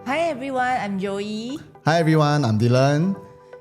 Hi everyone, I'm Joey. Hi everyone, I'm Dylan.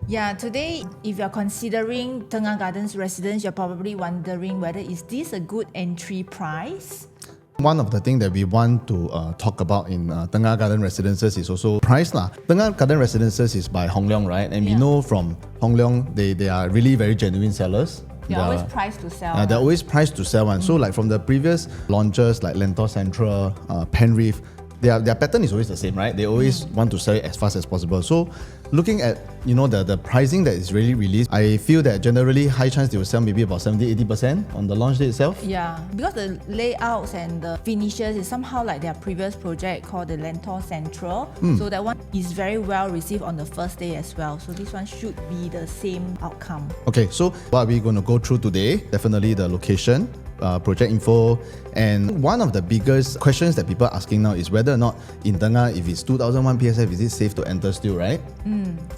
Yeah, today if you're considering Tengah Gardens Residence, you're probably wondering whether is this a good entry price? One of the things that we want to talk about in Tengah Garden Residences is also price lah. Tengah Garden Residences is by Hong Leong, right? And we know from Hong Leong, they are really very genuine sellers. They're always priced to sell. They're always priced to sell one. So like from the previous launches like Lentor Central, Penreef, their pattern is always the same, right? They always want to sell it as fast as possible. So looking at the pricing that is really released, I feel that generally high chance they will sell maybe about 70-80% on the launch day itself. Yeah, because the layouts and the finishes is somehow like their previous project called the Lentor Central. So that one is very well received on the first day as well. So this one should be the same outcome. Okay, so what are we going to go through today? Definitely the location, project info, and one of the biggest questions that people are asking now is whether or not in Tengah, if it's 2001 PSF, is it safe to enter still, right?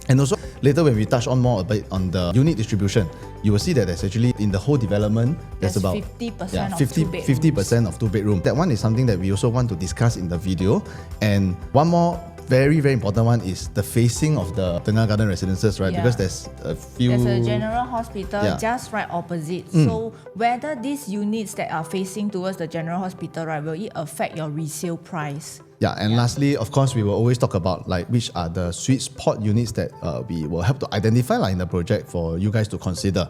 And also later when we touch on more a bit on the unit distribution, you will see that there's actually in the whole development there's about 50% of two bedrooms. 50% of two bedroom. That one is something that we also want to discuss in the video. And one more very, very important one is the facing of the Tengah Garden Residences, right? Yeah. Because there's a few... There's a general hospital just right opposite. So whether these units that are facing towards the general hospital, right, will it affect your resale price? Yeah, and lastly, of course, we will always talk about like which are the sweet spot units that we will help to identify in the project for you guys to consider.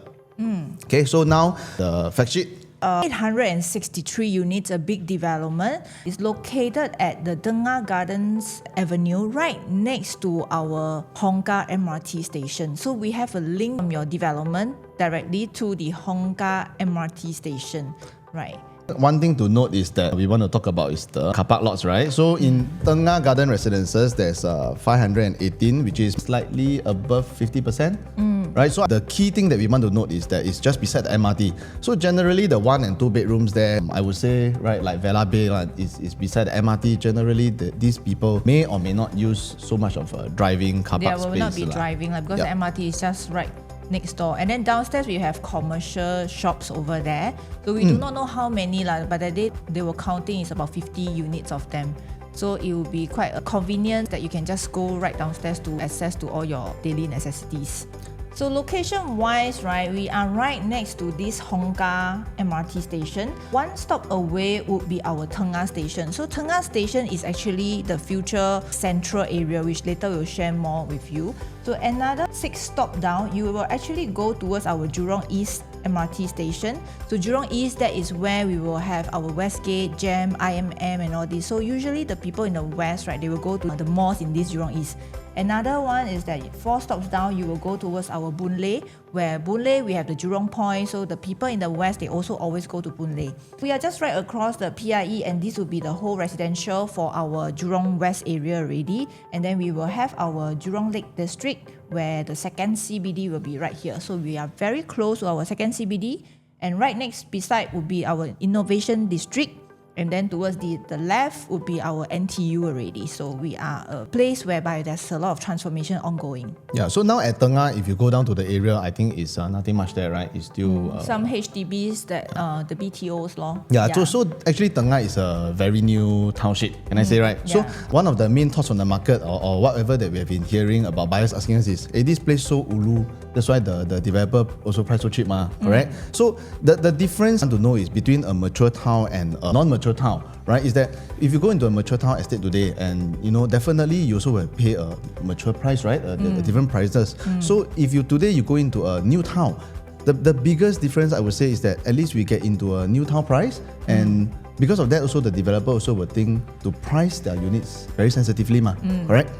Okay, so now the fact sheet. 863 units, a big development, is located at the Tengah Gardens Avenue right next to our Hongkar MRT station. So we have a link from your development directly to the Hongkar MRT station, right? One thing to note is that we want to talk about is the car park lots, right? So in Tengah Garden Residences, there's 518, which is slightly above 50%, right? So the key thing that we want to note is that it's just beside the MRT. So generally, the 1 and 2 bedrooms there, I would say, right, like Vela Bay is beside the MRT. Generally, these people may or may not use so much of a driving car park space. They will not be driving because the MRT is just right next door. And then downstairs we have commercial shops over there. So we do not know how many, but the day they were counting is about 50 units of them. So it will be quite convenient that you can just go right downstairs to access to all your daily necessities. So location wise, right, we are right next to this Hongkar MRT station. One stop away would be our Tengah station. So Tengah station is actually the future central area, which later we'll share more with you. So another 6 stop down, you will actually go towards our Jurong East MRT station. So Jurong East, that is where we will have our Westgate, GEM, IMM and all this. So usually the people in the West, right, they will go to the malls in this Jurong East. Another one is that 4 stops down, you will go towards our Boon Lay, where Boon Lay, we have the Jurong Point. So the people in the West, they also always go to Boon Lay. We are just right across the PIE, and this will be the whole residential for our Jurong West area already. And then we will have our Jurong Lake District, where the second CBD will be right here. So we are very close to our second CBD. And right next beside will be our Innovation District. And then towards the left would be our NTU already. So we are a place whereby there's a lot of transformation ongoing. Yeah, so now at Tengah, if you go down to the area, I think it's nothing much there, right? It's still... some HDBs that the BTOs law. Yeah, so actually Tengah is a very new township, can I say, right? So one of the main thoughts on the market or whatever that we have been hearing about buyers asking us is, hey, this place so ulu, that's why the developer also price so cheap, correct? So the difference I want to know is between a mature town and a non-mature town, right? Is that if you go into a mature town estate today, and definitely you also will pay a mature price, right? The different prices. So if you go into a new town, the biggest difference I would say is that at least we get into a new town price, and because of that also the developer also will think to price their units very sensitively, correct?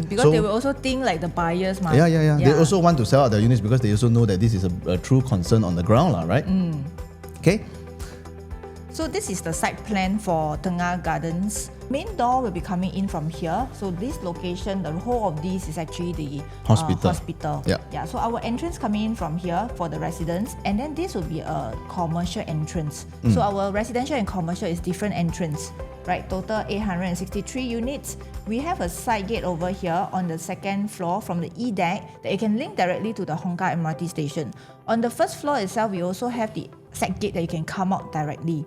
Because they will also think like the buyers. Yeah. They also want to sell out their units because they also know that this is a true concern on the ground, right? Okay. So this is the site plan for Tengah Gardens. Main door will be coming in from here. So this location, the whole of this is actually the hospital. Yeah. So our entrance coming in from here for the residents, and then this will be a commercial entrance. So our residential and commercial is different entrance. Right, total 863 units. We have a side gate over here on the second floor from the E deck that you can link directly to the Hongkar MRT station. On the first floor itself, we also have the side gate that you can come out directly.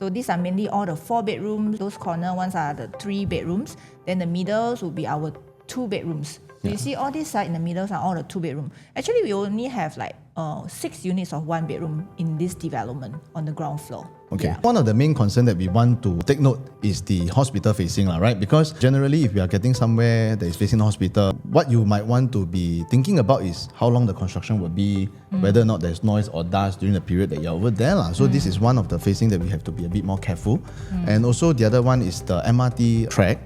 So these are mainly all the 4 bedrooms. Those corner ones are the 3 bedrooms. Then the middles will be our 2 bedrooms. So you see all these side in the middles are all the 2 bedroom. Actually, we only have like 6 units of 1 bedroom in this development on the ground floor. Okay. Yeah. One of the main concerns that we want to take note is the hospital facing, right? Because generally, if you are getting somewhere that is facing the hospital, what you might want to be thinking about is how long the construction will be, whether or not there's noise or dust during the period that you're over there. So this is one of the facing that we have to be a bit more careful. And also the other one is the MRT track,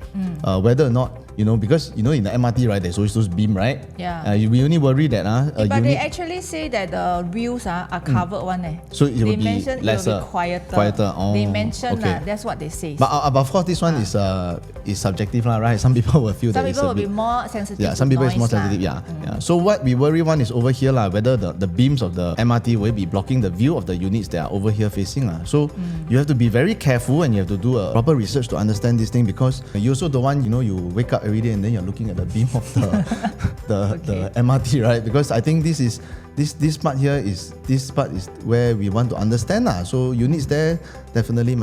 whether or not, because in the MRT, right, there's always those beam, right? Yeah. We only worry that but they actually say that the wheels are covered one. So it will they be mentioned lesser. It will be quieter. Oh, they mentioned okay. That's what they say. But of course, this one is subjective, right? Some people will feel some that people it's will be more sensitive. Yeah, some people is more sensitive. Yeah. So what we worry one is over here, whether the beams of the MRT will be blocking the view of the units that are over here facing. So you have to be very careful and you have to do a proper research to understand this thing, because you also don't want, you wake up every day and then you're looking at the beam of the MRT, right? Because I think this part is where we want to understand. So units there definitely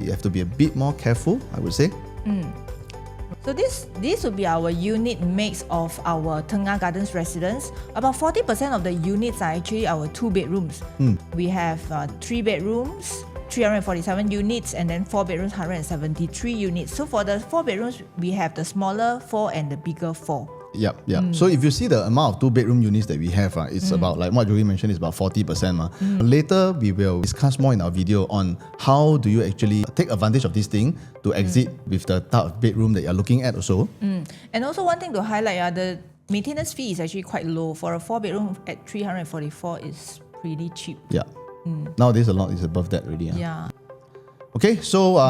have to be a bit more careful, I would say. So this would be our unit mix of our Tengah Gardens residence. About 40% of the units are actually our 2 bedrooms. We have 3 bedrooms, 347 units, and then 4 bedrooms, 173 units. So for the 4 bedrooms, we have the smaller 4 and the bigger 4. Yep. So if you see the amount of 2 bedroom units that we have, it's about, like what Joey mentioned, is about 40%. Later, we will discuss more in our video on how do you actually take advantage of this thing to exit with the type of bedroom that you're looking at also. And also one thing to highlight, the maintenance fee is actually quite low. For a 4 bedroom at 344 is pretty cheap. Yeah. Nowadays, a lot is above that already. Yeah. Okay, so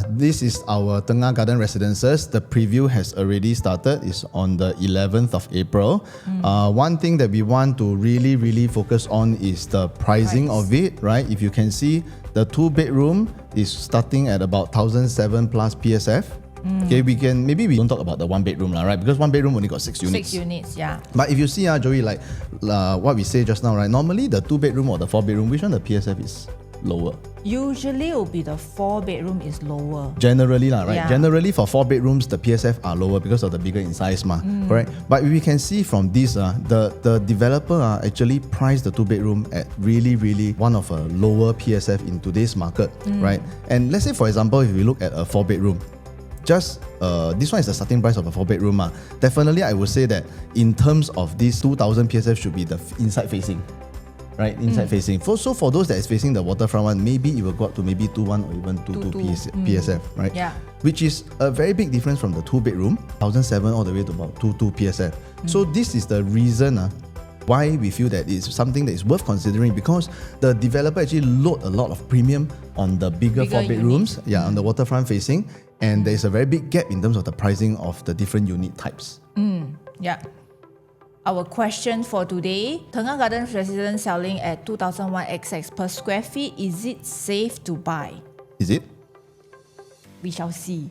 this is our Tengah Garden Residences. The preview has already started. It's on the 11th of April. One thing that we want to really focus on is the pricing of it, right? If you can see, the 2 bedroom is starting at about 1,007 plus PSF. Okay, maybe we don't talk about the 1 bedroom, right? Because 1 bedroom only got 6 units. 6 units, yeah. But if you see, Joey, like what we say just now, right? Normally the 2 bedroom or the 4 bedroom, which one the PSF is lower? Usually it will be the 4 bedroom is lower. Generally, right? Yeah. Generally for 4 bedrooms, the PSF are lower because of the bigger in size, correct? But we can see from this, the developer actually priced the 2 bedroom at really one of a lower PSF in today's market, right? And let's say, for example, if we look at a 4 bedroom, just this one is the starting price of a 4 bedroom. Definitely, I would say that in terms of this 2,000 PSF should be the inside facing. Right, inside facing. So for those that is facing the waterfront one, maybe it will go up to maybe 2.1 or even 2.2 PSF, right? Yeah. Which is a very big difference from the 2 bedroom, 1,007 all the way to about 2.2 PSF. So this is the reason why we feel that it's something that is worth considering, because the developer actually load a lot of premium on the bigger 4 bedrooms, on the waterfront facing, and there's a very big gap in terms of the pricing of the different unit types. Yeah. Our question for today, Tengah Garden Residence selling at 2001 XX per square feet. Is it safe to buy? Is it? We shall see.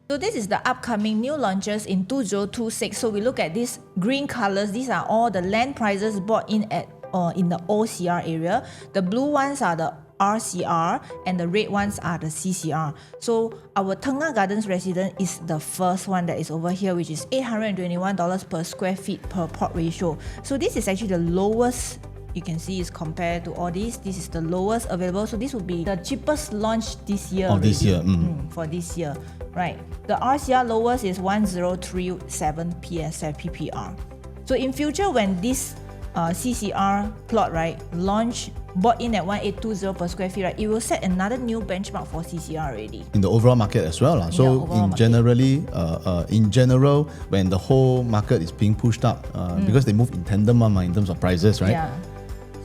So this is the upcoming new launches in 2026. So we look at these green colors. These are all the land prices bought in at in the OCR area. The blue ones are the RCR and the red ones are the CCR. So our Tengah Gardens residence is the first one that is over here, which is $821 per square feet per plot ratio. So this is actually the lowest. You can see is compared to all these. This is the lowest available. So this will be the cheapest launch this year. For this year, right? The RCR lowest is 1037 PSF PPR. So in future, when this CCR plot, right, launch bought in at 1820 per square feet, right, it will set another new benchmark for CCR already. In the overall market as well. So in general, when the whole market is being pushed up, because they move in tandem in terms of prices, right? Yeah.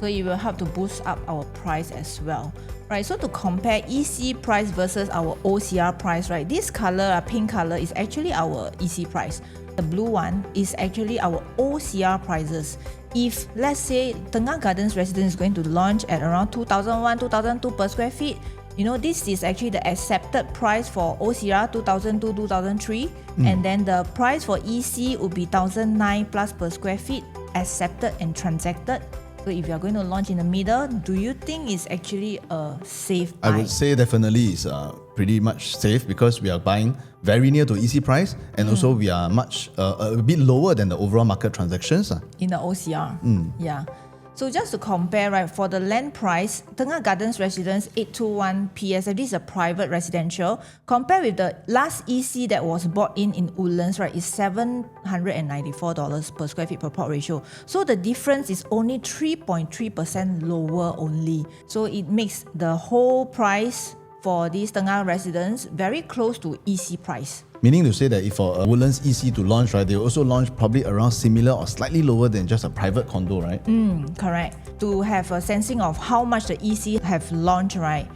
So it will help to boost up our price as well. Right, so to compare EC price versus our OCR price, right, this color, pink color, is actually our EC price. The blue one is actually our OCR prices. If, let's say, Tengah Gardens Residence is going to launch at around 2001, 2002 per square feet, this is actually the accepted price for OCR 2002, 2003. And then the price for EC would be 1009 plus per square feet, accepted and transacted. So if you are going to launch in the middle, do you think it's actually a safe buy? I would say definitely it's pretty much safe because we are buying very near to EC price, and also we are much a bit lower than the overall market transactions. In the OCR. Yeah. So just to compare, right, for the land price, Tengah Garden Residences 821 PSF, this is a private residential. Compared with the last EC that was bought in Woodlands, right, is $794 per square feet per plot ratio. So the difference is only 3.3% lower only. So it makes the whole price for these Tengah residents very close to EC price. Meaning to say that if for a Woodlands EC to launch, right, they also launch probably around similar or slightly lower than just a private condo, right? Correct. To have a sensing of how much the EC have launched, right,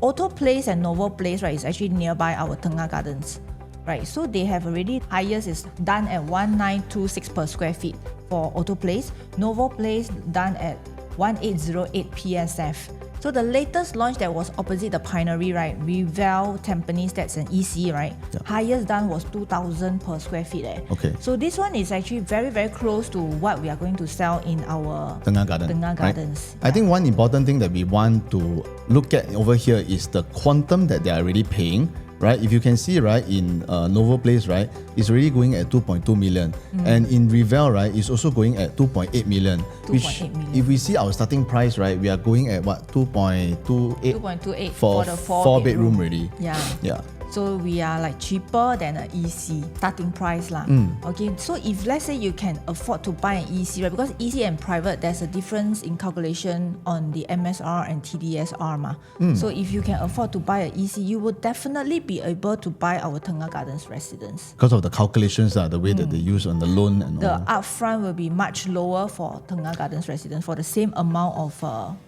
Auto Place and Novo Place, right, is actually nearby our Tengah Gardens. Right, so they have already, highest is done at 1926 per square feet for Auto Place. Novo Place done at 1808 PSF. So the latest launch that was opposite the Pinery, right, Resale Tampines, that's an EC, right? Yeah. Highest done was 2,000 per square feet. Okay. So this one is actually very, very close to what we are going to sell in our Tengah Garden. Tengah right? Gardens. I think one important thing that we want to look at over here is the quantum that they are already paying. Right, if you can see, right, in Novo Place, right, it's already going at 2.2 million, and in Revel, right, it's also going at 2.8 million. 2.8 million. If we see our starting price, right, we are going at what, 2.28 2.28 for the four bedroom already. Yeah. So we are like cheaper than an EC starting price lah. Okay, so if let's say you can afford to buy an EC, right, because EC and private, there's a difference in calculation on the MSR and TDSR ma. So if you can afford to buy an EC, you would definitely be able to buy our Tengah Gardens residence. Because of the calculations, the way that they use on the loan and The all. upfront will be much lower for Tengah Gardens residence for the same amount of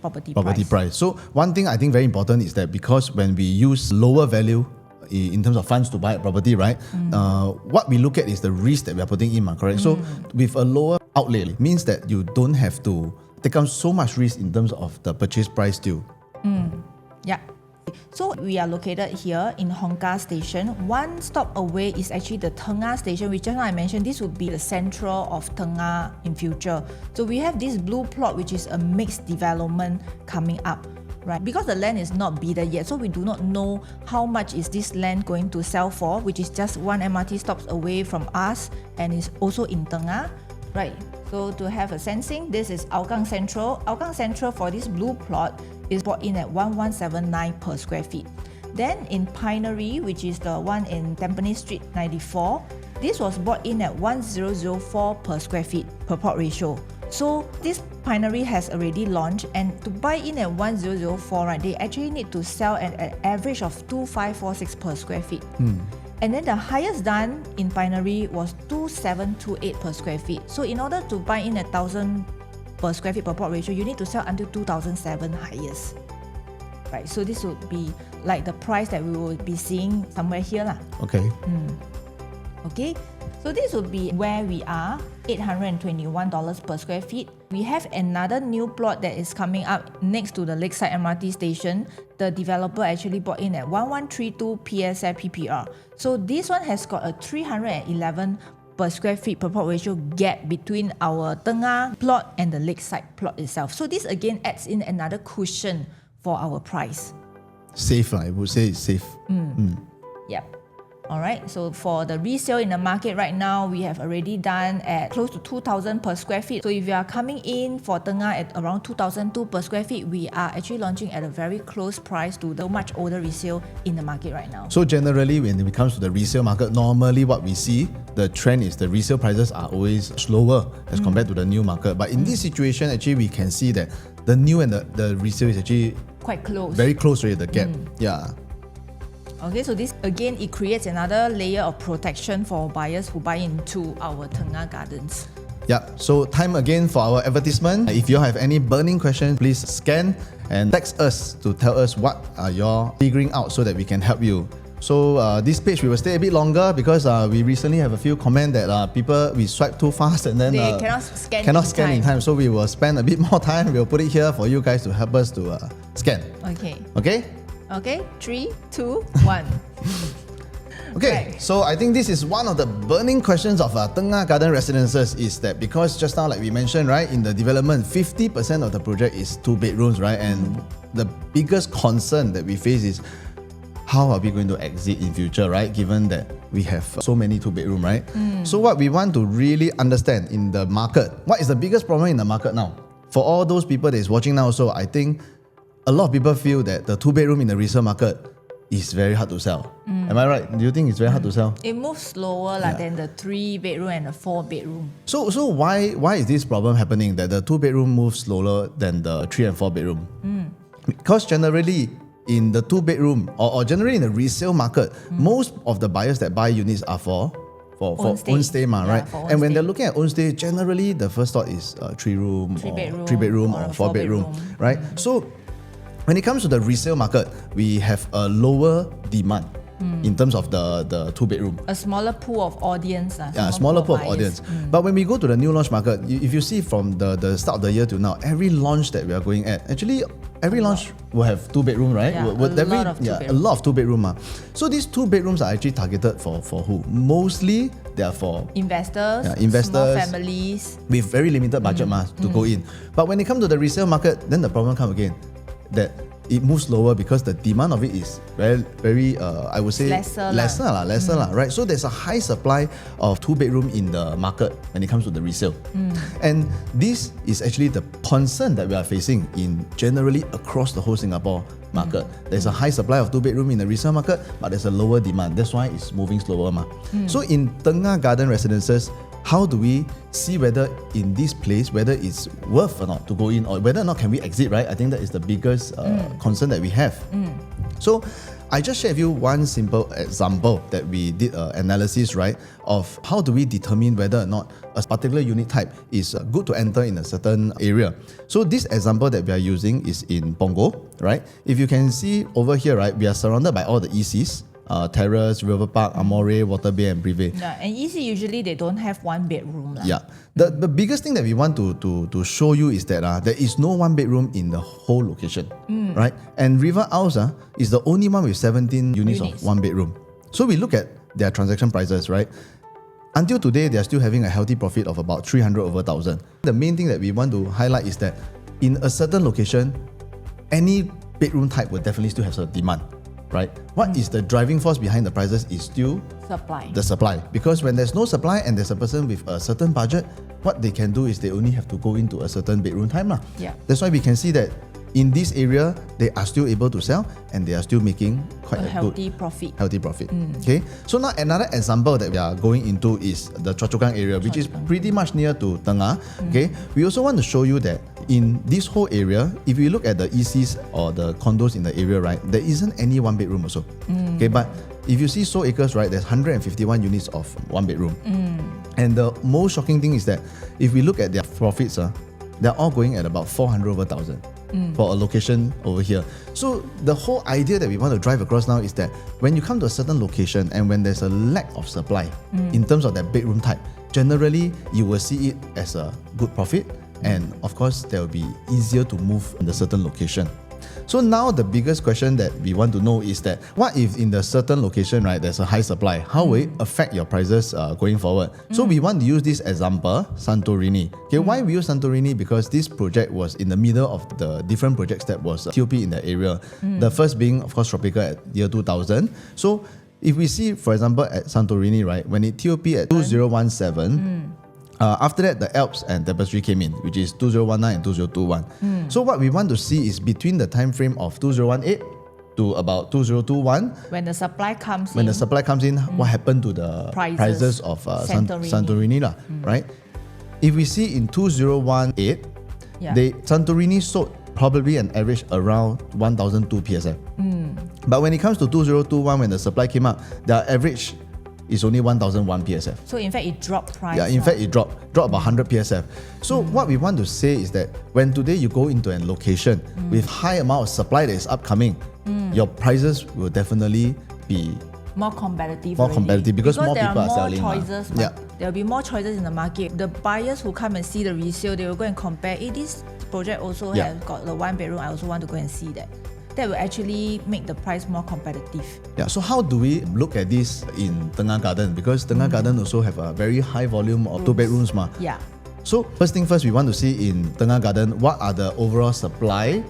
property price. So one thing I think very important is that because when we use lower value in terms of funds to buy a property, right? What we look at is the risk that we are putting in, correct? So with a lower outlay, means that you don't have to take on so much risk in terms of the purchase price too. Yeah. So we are located here in Hongkar Station. One stop away is actually the Tengah Station, which just now I mentioned this would be the central of Tengah in future. So we have this blue plot, which is a mixed development coming up. Right, because the land is not bidded yet, so we do not know how much is this land going to sell for, which is just one MRT stops away from us and is also in Tengah. Right, so to have a sensing, this is Hougang Central. Hougang Central for this blue plot is bought in at 1179 per square feet. Then in Pinery, which is the one in Tampines Street 94, this was bought in at 1004 per square feet per plot ratio. So this Pinery has already launched, and to buy in at 1004, right, they actually need to sell at an average of 2546 per square feet. And then the highest done in Pinery was 2728 per square feet. So in order to buy in 1,000 per square feet per plot ratio, you need to sell until 2007 highest. Right, so this would be like the price that we will be seeing somewhere here lah. Okay. Okay, so this would be where we are, $821 per square feet. We have another new plot that is coming up next to the Lakeside MRT station. The developer actually bought in at 1132 PSF PPR. So this one has got a 311 per square feet per plot ratio gap between our Tengah plot and the Lakeside plot itself. So this again adds in another cushion for our price. Safe, I would say it's safe. Yep. Alright, so for the resale in the market right now, we have already done at close to 2,000 per square feet. So if you are coming in for Tengah at around 2,002 per square feet, we are actually launching at a very close price to the much older resale in the market right now. So generally, when it comes to the resale market, normally what we see, the trend is the resale prices are always slower as compared to the new market. But in this situation, actually, we can see that the new and the resale is actually quite close. Very close already, the gap. Yeah. Okay, so this again, it creates another layer of protection for buyers who buy into our Tengah Gardens. Yeah, so time again for our advertisement. If you have any burning questions, please scan and text us to tell us what you're figuring out so that we can help you. So this page we will stay a bit longer because we recently have a few comments that people we swipe too fast and then they cannot scan in time. So we will spend a bit more time. We'll put it here for you guys to help us to scan. Okay. Okay? Okay, 3, 2, 1. Okay, so I think this is one of the burning questions of Tengah Garden Residences is that because just now, like we mentioned, right, in the development, 50% of the project is 2 bedrooms, right? And the biggest concern that we face is how are we going to exit in future, right? Given that we have so many 2-bedroom, right? So what we want to really understand in the market, what is the biggest problem in the market now? For all those people that is watching now also, I think a lot of people feel that the 2-bedroom in the resale market is very hard to sell. Am I right? Do you think it's very hard to sell? It moves slower than the 3-bedroom and the 4-bedroom. So why is this problem happening that the 2-bedroom moves slower than the 3 and 4-bedroom? Because generally in the 2-bedroom or generally in the resale market, most of the buyers that buy units are for own stay, right? And when they're looking at own stay, generally the first thought is 3-room, 3-bedroom or 4-bedroom, right? So when it comes to the resale market, we have a lower demand in terms of the 2-bedroom. A smaller pool of audience. Smaller pool of audience. But when we go to the new launch market, if you see from the start of the year to now, every launch that we are going at, actually every launch will have 2-bedroom, right? A lot of 2-bedroom. A lot of 2-bedroom. So these 2-bedrooms are actually targeted for who? Mostly they are for investors, small families with very limited budget to go in. But when it comes to the resale market, then the problem comes again that it moves slower because the demand of it is very I would say lesser, right? So there's a high supply of 2-bedroom in the market when it comes to the resale. And this is actually the concern that we are facing in generally across the whole Singapore market. There's a high supply of 2-bedroom in the resale market, but there's a lower demand. That's why it's moving slower. So in Tengah Garden Residences, how do we see whether in this place, whether it's worth or not to go in or whether or not can we exit, right? I think that is the biggest concern that we have. So I just share with you one simple example that we did analysis, right, of how do we determine whether or not a particular unit type is good to enter in a certain area. So this example that we are using is in Punggol, right? If you can see over here, right, we are surrounded by all the ECs. Terrace, River Park, Amore, Water Bay and Privé. And EC usually they don't have 1-bedroom. The biggest thing that we want to show you is that there is no 1-bedroom in the whole location, right? And River House is the only one with 17 units of 1-bedroom. So we look at their transaction prices, right? Until today, they are still having a healthy profit of about 300 over 1,000. The main thing that we want to highlight is that in a certain location, any bedroom type will definitely still have some demand. Right? What is the driving force behind the prices is still the supply. Because when there's no supply and there's a person with a certain budget, what they can do is they only have to go into a certain bedroom type. That's why we can see that in this area, they are still able to sell and they are still making quite a healthy good profit. Okay. So now another example that we are going into is the Choa Chu Kang area, which is pretty much near to Tengah. Okay. We also want to show you that in this whole area, if you look at the ECs or the condos in the area, right, there isn't any 1-bedroom also. Okay. But if you see Seoul Acres, right, there's 151 units of 1-bedroom. And the most shocking thing is that if we look at their profits, they're all going at about 400 over 1,000. For a location over here. So the whole idea that we want to drive across now is that when you come to a certain location and when there's a lack of supply in terms of that bedroom type, generally you will see it as a good profit and of course there will be easier to move in the certain location. So now the biggest question that we want to know is that what if in the certain location, right, there's a high supply, how will it affect your prices going forward? So we want to use this example, Santorini. Okay, why we use Santorini? Because this project was in the middle of the different projects that was TOP in the area. The first being, of course, Tropica at year 2000. So if we see, for example, at Santorini, right, when it TOP at 2017, after that, the Alps and Tapestry came in, which is 2019 and 2021. So what we want to see is between the time frame of 2018 to about 2021. When the supply comes in, what happened to the prices of Santorini, right? If we see in 2018, Santorini sold probably an average around 1,002 PSF. But when it comes to 2021, when the supply came up, the average is only 1,001 PSF. So in fact, it dropped price. Yeah, in fact, it dropped about 100 PSF. So what we want to say is that when today you go into a location with high amount of supply that is upcoming, your prices will definitely be more competitive. Because more people are selling. Choices, there will be more choices in the market. The buyers who come and see the resale, they will go and compare. This project also has got the 1-bedroom. I also want to go and see that. that will actually make the price more competitive. Yeah, so how do we look at this in Tengah Garden? Because Tengah Garden also have a very high volume of 2 bedrooms. Yeah. So first thing first, we want to see in Tengah Garden, what are the overall supply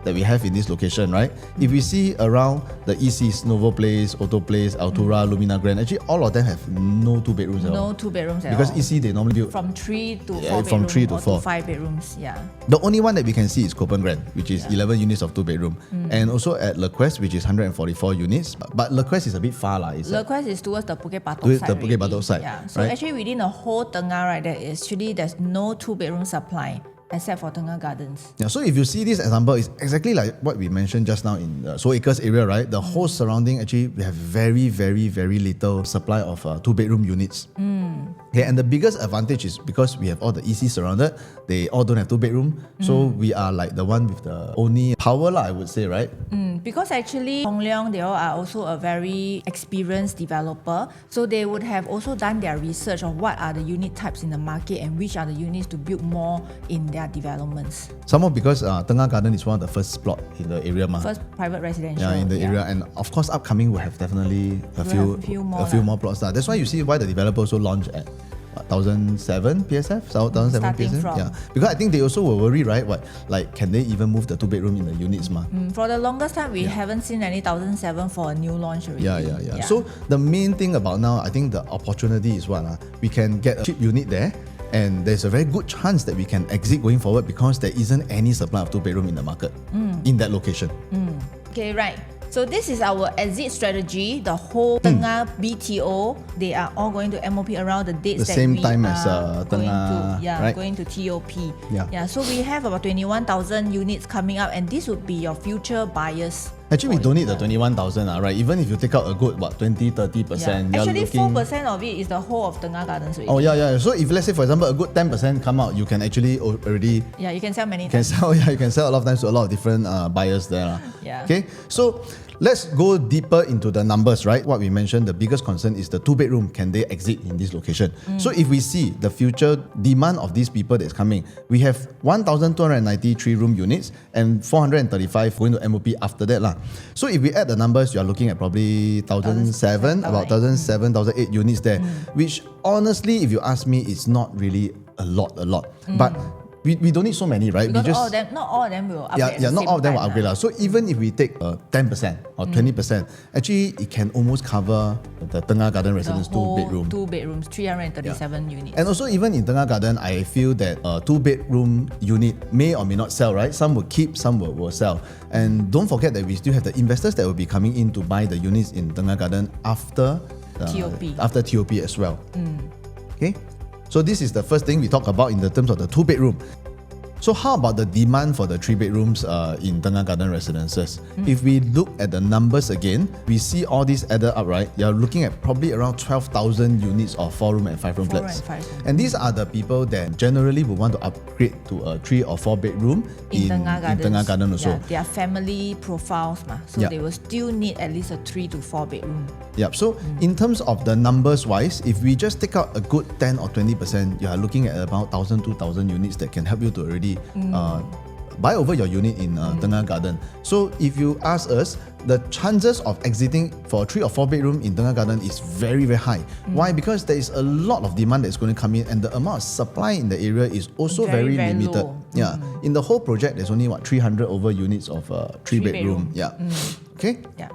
that we have in this location, right? If we see around the ECs, Novo Place, Auto Place, Altura, Lumina Grand, actually all of them have no 2 bedrooms at all. No 2 bedrooms at Because all. EC, they normally build From 3 to 4 bedrooms from 3 to or 4. to 5 bedrooms. Yeah. The only one that we can see is Copen Grand, which is 11 units of 2 bedroom. And also at Le Quest, which is 144 units. But Le Quest is a bit far. Le Quest is towards the Bukit Batok Towards side. the Bukit Batok side, Yeah. So right? actually within the whole Tengah, right, there's no 2 bedroom supply except for Tengah Gardens. Yeah, so if you see this example, it's exactly like what we mentioned just now in the So Acres area, right? The whole surrounding, actually, we have very, very, very little supply of 2 bedroom units. Okay, and the biggest advantage is because we have all the EC surrounded, they all don't have 2 bedroom. So we are like the one with the only power, I would say, right? Because actually Hong Leong, they all are also a very experienced developer. So they would have also done their research of what are the unit types in the market and which are the units to build more in their developments. Some more because Tengah Garden is one of the first plot in the area. First private residential. Yeah, in the area. And of course, upcoming will have definitely a few more plots. That's why you see why the developer also launched at 1,007 PSF, 1,007 Starting PSF. from. Yeah, because I think they also were worried, right? What, like, can they even move the 2 bedroom in the units, ma? For the longest time, we haven't seen any 1,007 for a new launch already. Yeah. So the main thing about now, I think the opportunity is what? We can get a cheap unit there. And there's a very good chance that we can exit going forward because there isn't any supply of 2 bedroom in the market in that location. Okay, right. So this is our exit strategy. The whole Tengah BTO, they are all going to MOP around the dates The that same we time are as going Tengah, to, right? going to TOP. Yeah. So we have about 21,000 units coming up, and this would be your future buyers. Actually, we don't need the 21,000, right? Even if you take out a good, 20, 30%. Yeah. Actually, 4% of it is the whole of Tengah Gardens already. Oh, yeah. So if let's say, for example, a good 10% come out, you can actually already... Yeah, you can sell many You can times. sell a lot of times to a lot of different buyers there. Yeah. Okay, so let's go deeper into the numbers, right? What we mentioned, the biggest concern is the 2 bedroom. Can they exit in this location? So if we see the future demand of these people that's coming, we have 1,293 room units and 435 going to MOP after that. So if we add the numbers, you are looking at probably 1,007, about 1,007, 1,008 units there, which honestly, if you ask me, it's not really a lot. But we don't need so many, right? Because not all of them will upgrade. not all of them will upgrade. So even if we take 10% or 20%, actually it can almost cover the Tengah Garden Residence 2 bedroom. 2 bedrooms, 337 units. And also even in Tengah Garden, I feel that a 2 bedroom unit may or may not sell, right? Some will keep, some will sell. And don't forget that we still have the investors that will be coming in to buy the units in Tengah Garden after TOP. After TOP as well. Okay? So this is the first thing we talk about in the terms of the 2 bedroom. So how about the demand for the 3 bedrooms in Tengah Garden Residences? If we look at the numbers again, we see all these added up, right? You're looking at probably around 12,000 units of 4-room and 5-room flats. And these are the people that generally will want to upgrade to a 3 or 4 bedroom in Tengah Garden also. Yeah, they are family profiles, so they will still need at least a 3 to 4 bedroom. Yeah, so in terms of the numbers wise, if we just take out a good 10 or 20%, you are looking at about 1,000, 2,000 units that can help you to already buy over your unit in Tengah Garden. So if you ask us, the chances of exiting for a 3 or 4 bedroom in Tengah Garden is very, very high. Why? Because there is a lot of demand that's going to come in, and the amount of supply in the area is also very limited. Low. Yeah, in the whole project, there's only 300 over units of 3 bedroom. Yeah. Okay. Yeah.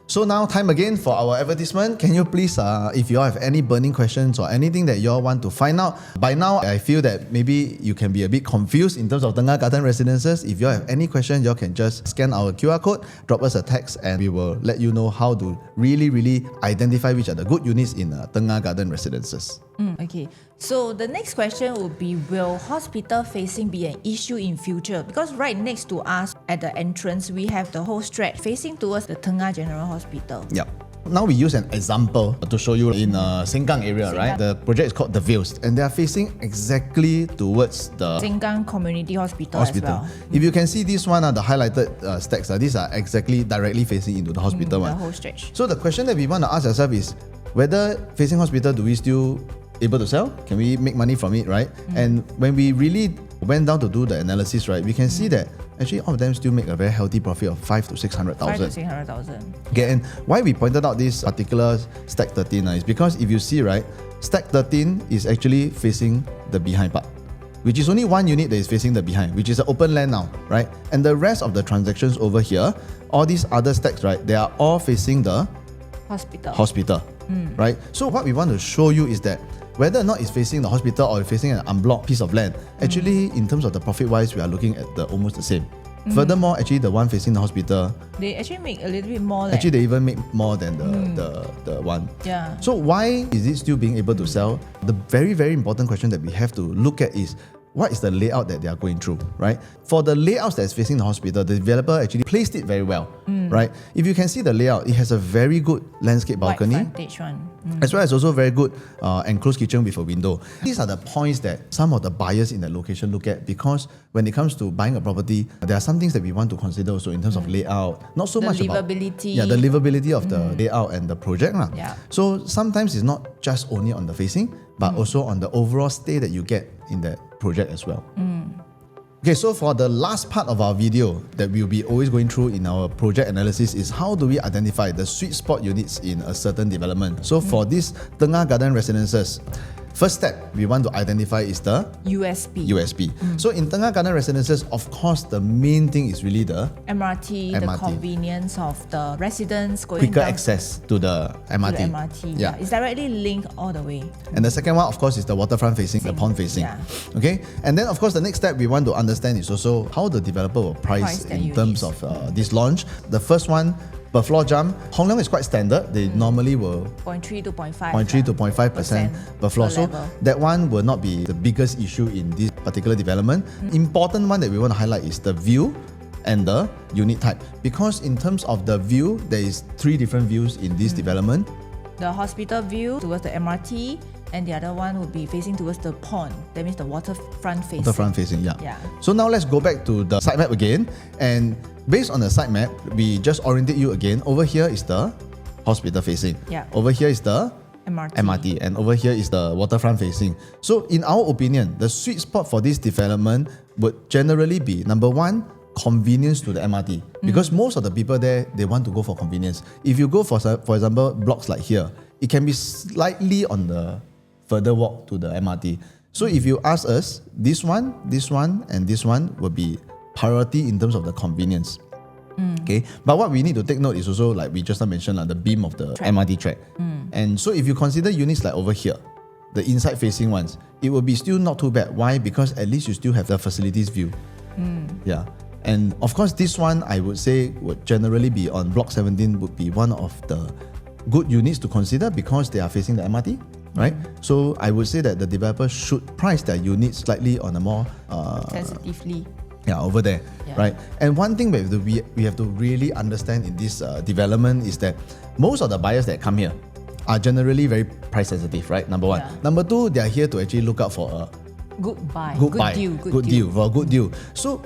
So now time again for our advertisement. Can you please, if you all have any burning questions or anything that you all want to find out, by now I feel that maybe you can be a bit confused in terms of Tengah Garden Residences. If you all have any questions, you all can just scan our QR code, drop us a text, and we will let you know how to really identify which are the good units in Tengah Garden Residences. Okay, so the next question would be, will hospital facing be an issue in future? Because right next to us at the entrance, we have the whole stretch facing towards the Tengah General Hospital. Yeah. Now we use an example to show you in Sengkang area, right? The project is called The Vales, and they are facing exactly towards the Sengkang Community Hospital as well. If you can see this one, the highlighted stacks, these are exactly directly facing into the hospital The one. whole stretch. So the question that we want to ask ourselves is, whether facing hospital, do we still able to sell? Can we make money from it, right? And when we really went down to do the analysis, right, we can see that actually all of them still make a very healthy profit of 5 to 600,000. 5 to 600,000. Okay, and why we pointed out this particular stack 13 is because if you see, right, stack 13 is actually facing the behind part, which is only one unit that is facing the behind, which is an open land now, right? And the rest of the transactions over here, all these other stacks, right, they are all facing the hospital, right? So what we want to show you is that whether or not it's facing the hospital or facing an unblocked piece of land, actually in terms of the profit wise, we are looking at the almost the same. Furthermore, actually the one facing the hospital, they actually make a little bit more. Actually, they even make more than the one. Yeah. So why is it still being able to sell? The very, very important question that we have to look at is what is the layout that they are going through, right? For the layouts that's facing the hospital, the developer actually placed it very well, right? If you can see the layout, it has a very good landscape balcony, Wide frontage one. as well as also very good enclosed kitchen with a window. These are the points that some of the buyers in the location look at, because when it comes to buying a property, there are some things that we want to consider also in terms of layout, not so much about livability. the livability of the layout and the project. Yeah. So sometimes it's not just only on the facing, but also on the overall stay that you get in that project as well. Okay, so for the last part of our video that we'll be always going through in our project analysis is how do we identify the sweet spot units in a certain development. So for this Tengah Garden Residences, first step we want to identify is the USP. So in Tengah Garden Residences, of course, the main thing is really the MRT, the convenience of the residents going quicker down access to the MRT. to the MRT. Yeah. It's directly linked all the way. And the second one, of course, is the waterfront facing, the pond facing. Yeah. Okay, and then of course the next step we want to understand is also how the developer will price in terms of this launch. The first one, per floor jump, Hong Leong is quite standard. They normally will 0.3 to 0.5. 0.3 to 0.5% per floor. So that one will not be the biggest issue in this particular development. Important one that we want to highlight is the view and the unit type, because in terms of the view, there is 3 different views in this development. The hospital view towards the MRT, and the other one would be facing towards the pond. That means the waterfront facing. Waterfront facing, yeah. So now let's go back to the site map again, and based on the site map, we just oriented you again. Over here is the hospital facing. Yeah. Over here is the MRT, and over here is the waterfront facing. So in our opinion, the sweet spot for this development would generally be number 1, convenience to the MRT, because most of the people there, they want to go for convenience. If you go for example blocks like here, it can be slightly on the further walk to the MRT. So if you ask us, this one, and this one will be priority in terms of the convenience. Okay, but what we need to take note is also, like we just mentioned, the beam of the MRT track. And so if you consider units like over here, the inside facing ones, it will be still not too bad. Why? Because at least you still have the facilities view. Yeah. And of course, this one I would say would generally be on block 17, would be one of the good units to consider because they are facing the MRT, right? So I would say that the developer should price their units slightly on a more sensitively. Yeah, over there, right? And one thing we have to really understand in this development is that most of the buyers that come here are generally very price sensitive, right? Number 1. Number 2, they are here to actually look out for a good deal. So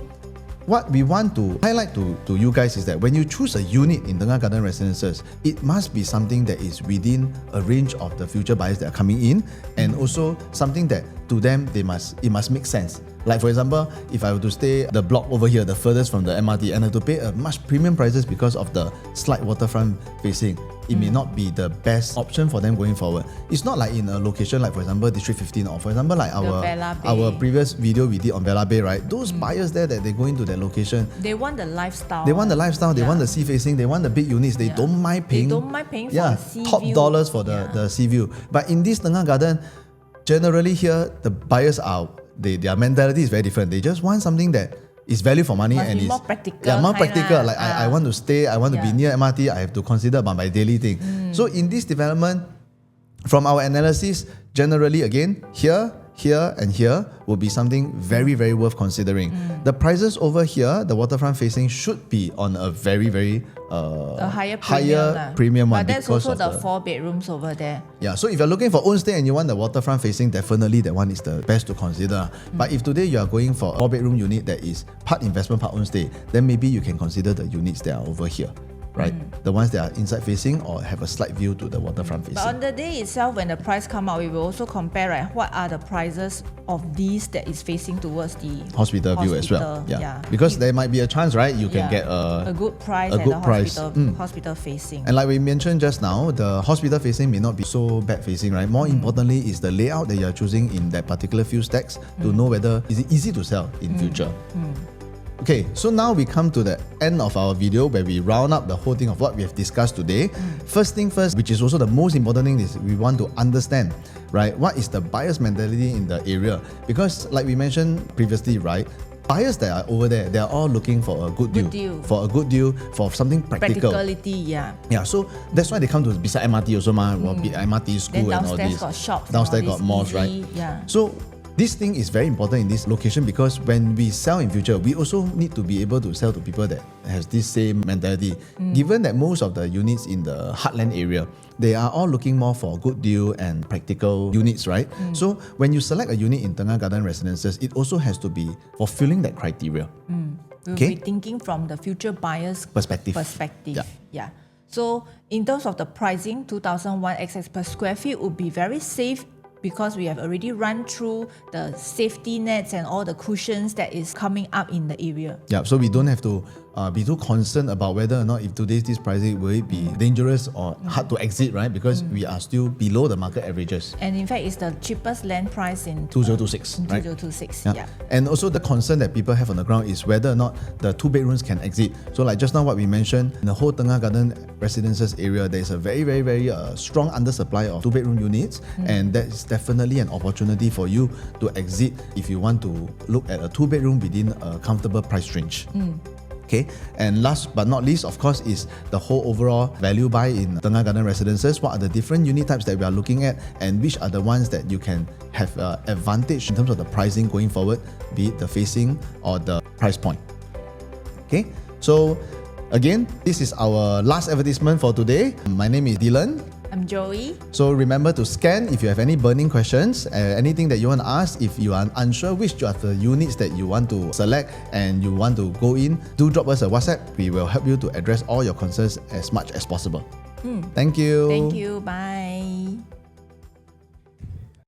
what we want to highlight to you guys is that when you choose a unit in Tengah Garden Residences, it must be something that is within a range of the future buyers that are coming in, and also something that to them it must make sense. Like for example, if I were to stay the block over here, the furthest from the MRT, and I have to pay a much premium prices because of the slight waterfront facing, it may not be the best option for them going forward. It's not like in a location like for example District 15, or for example like our previous video we did on Bella Bay, right? Those buyers there that they go into that location, they want the lifestyle. They want the sea facing, they want the big units, they don't mind paying. They don't mind paying for the sea top view. dollars for the sea view. But in this Tengah Garden, generally here the buyers are their mentality is very different. They just want something that is value for money and is more practical. Yeah, more practical. Like I want to stay, I want to be near MRT, I have to consider about my daily thing. So in this development, from our analysis, generally again, here, and here will be something very, very worth considering. The prices over here, the waterfront facing, should be on a very, very a higher premium one. But that's also the 4 bedrooms over there. Yeah, so if you're looking for own stay and you want the waterfront facing, definitely that one is the best to consider. But if today you are going for a 4-bedroom unit that is part investment, part own stay, then maybe you can consider the units that are over here. right? The ones that are inside facing or have a slight view to the waterfront facing. But on the day itself, when the price come out, we will also compare, right, what are the prices of these that is facing towards the hospital view as well. Yeah. Because there might be a chance, right? You can get a good price at the hospital facing. And like we mentioned just now, the hospital facing may not be so bad facing, right? More importantly is the layout that you're choosing in that particular few stacks to know whether is it easy to sell in future. Okay, so now we come to the end of our video where we round up the whole thing of what we have discussed today. First thing first, which is also the most important thing, is we want to understand, right, what is the buyer's mentality in the area. Because like we mentioned previously, right, buyers that are over there, they are all looking for a good deal. For a good deal, for something practical. Practicality, yeah. Yeah, so that's why they come to beside MRT also, MRT school then and all this. Downstairs got shops. Downstairs got malls, right? Yeah. So this thing is very important in this location because when we sell in future, we also need to be able to sell to people that has this same mentality. Given that most of the units in the heartland area, they are all looking more for good deal and practical units, right? So when you select a unit in Tengah Garden Residences, it also has to be fulfilling that criteria. We'll be thinking from the future buyer's perspective. Yeah. So in terms of the pricing, 2001 XX per square feet would be very safe because we have already run through the safety nets and all the cushions that is coming up in the area. Yeah, so we don't have to be too concerned about whether or not if today's this pricing will it be dangerous or hard to exit, right? Because we are still below the market averages. And in fact, it's the cheapest land price in 2026, right? 2026, yeah. And also the concern that people have on the ground is whether or not the 2 bedrooms can exit. So like just now what we mentioned, in the whole Tengah Garden Residences area, there is a very, very, very strong undersupply of 2 bedroom units, and that is definitely an opportunity for you to exit if you want to look at a 2 bedroom within a comfortable price range. Okay, and last but not least, of course, is the whole overall value buy in Tengah Garden Residences. What are the different unit types that we are looking at, and which are the ones that you can have advantage in terms of the pricing going forward, be it the facing or the price point. Okay, so again, this is our last advertisement for today. My name is Dylan. I'm Joey. So remember to scan if you have any burning questions, anything that you want to ask. If you are unsure which of the units that you want to select and you want to go in, do drop us a WhatsApp. We will help you to address all your concerns as much as possible. Thank you. Thank you. Bye.